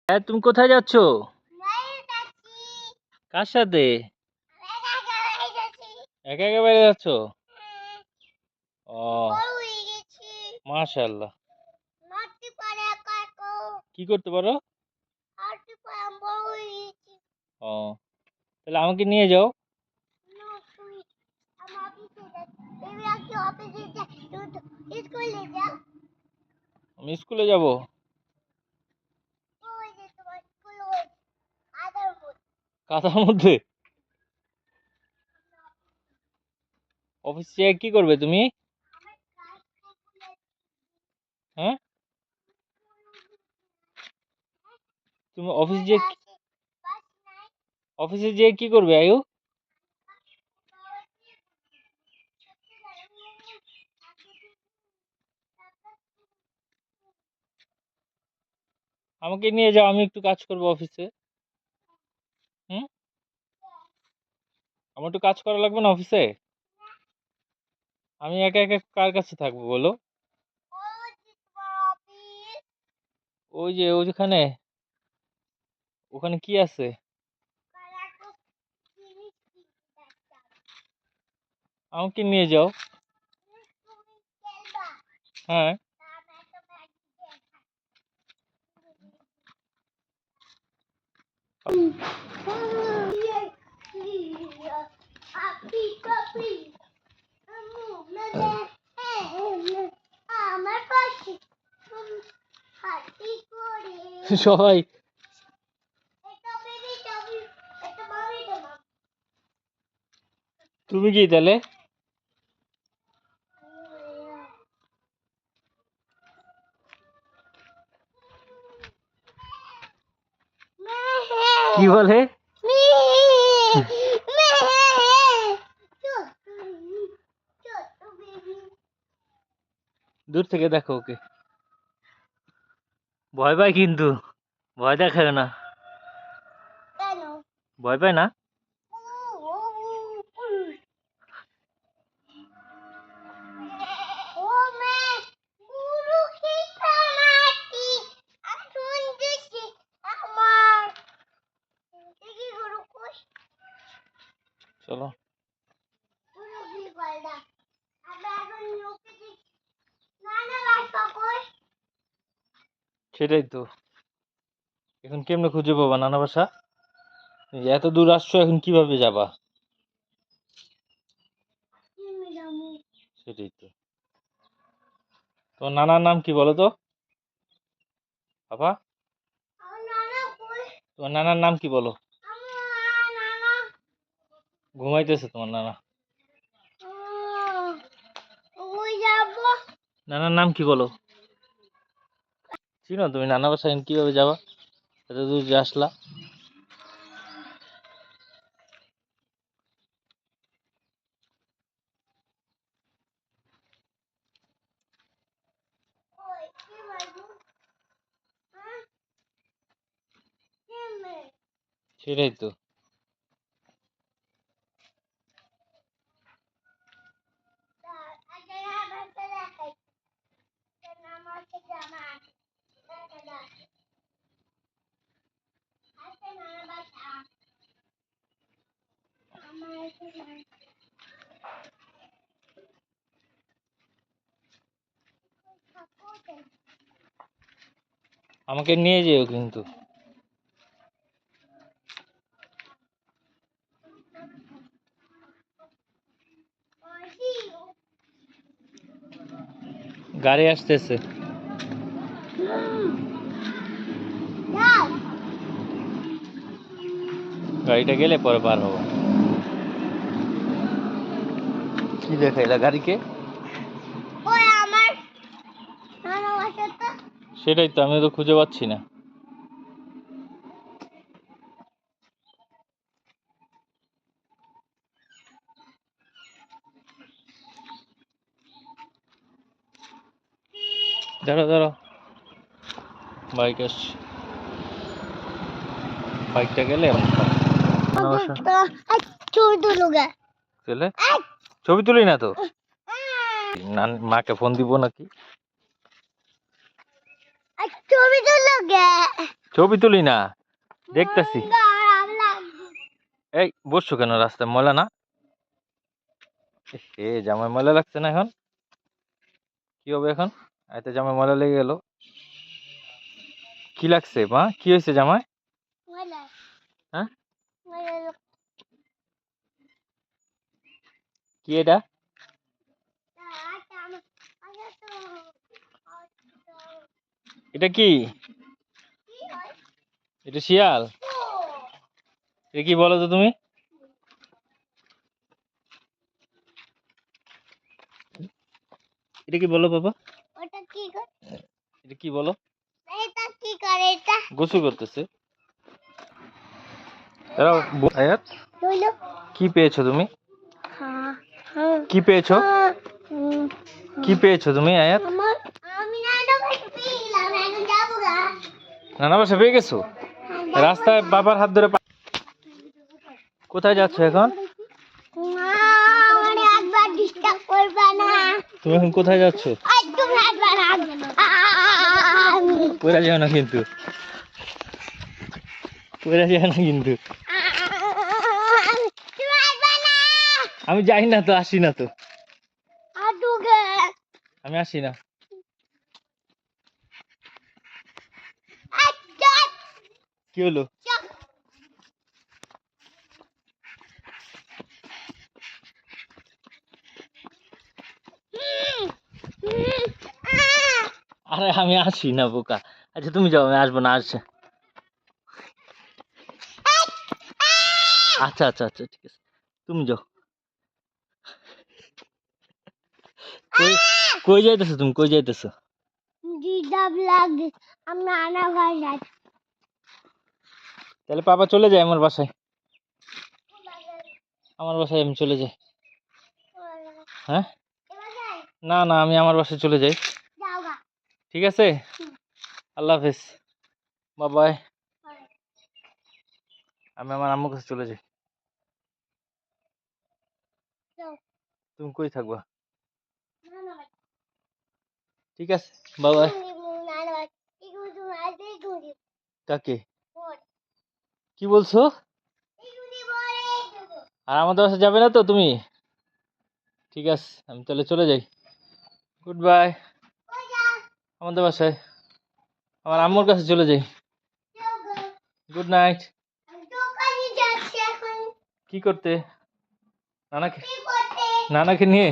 হ্যাঁ, তুমি কোথায় যাচ্ছ? কার সাথে? একা একা বাইরে যাচ্ছ? ও, মাশাআল্লাহ। কি করতে পারো? ও, তাহলে আমাকে নিয়ে যাও। আমি স্কুলে যাব। কাঁথার মধ্যে? অফিসে কি করবে তুমি? হ্যাঁ, তুমি অফিসে যেয়ে কি করবে আয়ু? আমাকে নিয়ে যাও, আমি একটু কাজ করবো অফিসে। হুম, আমার একটু কাজ করা লাগবে না অফিসে? আমি একা একা কার কাছে থাকবো বলো? ওই যে ওইখানে, ওখানে কি আছে? আমাকে নিয়ে যাও। হ্যাঁ, সবাই। তুমি কি তাহলে? কি বলে? দূর থেকে দেখো ওকে। ভয় পায় কিন্তু, ভয় দেখায় না। ভয় পায় না? চলো। সেটাই তো, এখন কেমনে খুঁজে পাবা নানা বাসা? এত দূর আসছো, এখন কিভাবে যাবা? সেটাই তো। তোমার নানার নাম কি বলো তো বাবা? তোমার নানার নাম কি বলো? ঘুমাইতেছে তোমার নানা। নানার নাম কি বলো? চিনো তুমি নানা বাসা এখন কিভাবে যাবা? এত দূর যে আসলা। সেটাই তো। আমাকে নিয়ে যেও কিন্তু। গাড়ি আসতেছে। গাড়িটা গেলে পরে পার হবো। কি দেখাইলা গাড়িকে? সেটাই তো, আমি তো খুঁজে পাচ্ছি না। দাঁড়া দাঁড়া, বাইক আসছে। বাইকটা গেলে ছবি তুলি না তো, মাকে ফোন দিব নাকি? ছবি তুলি না, দেখতেছি। এই বসছো কেন রাস্তায়, ময়লা না? এ জামাই ময়লা লাগছে না এখন? কি হবে এখন? এতে জামাই ময়লা লেগে গেল। কি লাগছে মা, কি হয়েছে জামাই? হ্যাঁ, কি এটা? এটা কি? এটা শিয়াল? এটা কি বলো তো তুমি? এটা কি বলো বাবা? ওটা কি করে? এটা কি বলো? এটা কি করে এটা? গোসল করতেছে। দাঁড়াও আয়াত, বলো। কি পেয়েছো তুমি? হ্যাঁ হ্যাঁ। কি পেয়েছো? হুম। কি পেয়েছো তুমি আয়াত? আমি নানা বাড়ি পেলাম, এখন যাবো গা। নানা বাসা পেয়ে গেছো? রাস্তায় বাবার হাত ধরে কোথায় যাচ্ছ এখন? মা, আমারে একবার ডিস্টার্ব করবা না। তুমি এখন কোথায় যাচ্ছ? একদম একবার না। পড়ে যাও না কিন্তু, পড়ে যাও না কিন্তু। তুমি একবার না। আমি যাই না তো, আসি না তো, আটুকে। আমি আসি না। আচ্ছা। কি হলো? আরে আমি আসি না বোকা। আচ্ছা তুমি যাও, আমি আসবো না। আসছে। আচ্ছা আচ্ছা আচ্ছা ঠিক আছে, তুমি যাও। কই কই যাইতেছো তুমি, কই যাইতেছো? ডিস্টার্ব লাগে, আমি নানা বাড়ি যাচ্ছি। তাহলে পাপা চলে যায় আমার বাসায়, আমার বাসায় আমি চলে যাই। হ্যাঁ, এবার যাই। না না, আমি আমার বাসায় চলে যাই। যাও গা। ঠিক আছে, আল্লাহ হাফেজ, বাই বাই। আমি আমার আম্মুর কাছে চলে যাই। যাও। তুমি কই থাকবা? নানা বাড়ি। ঠিক আছে, বাই বাই। নানা বাড়ি। এগুলো তুমি আসবেই ঘুরি। কাকে? ওর। কি বলছো? এগুলি বলে এগুলো। আর আমাদের বাসায় যাবে না তো তুমি? ঠিক আছে, আমি তাহলে চলে যাই। Good bye. ওই যাও। আমাদের বাসায় আমার আম্মুর কাছে চলে যাই। যাও গো। Good night. আমি দোকানে যাচ্ছি এখন। কি করতে? নানাকে, কি করতে? নানাকে নিয়ে?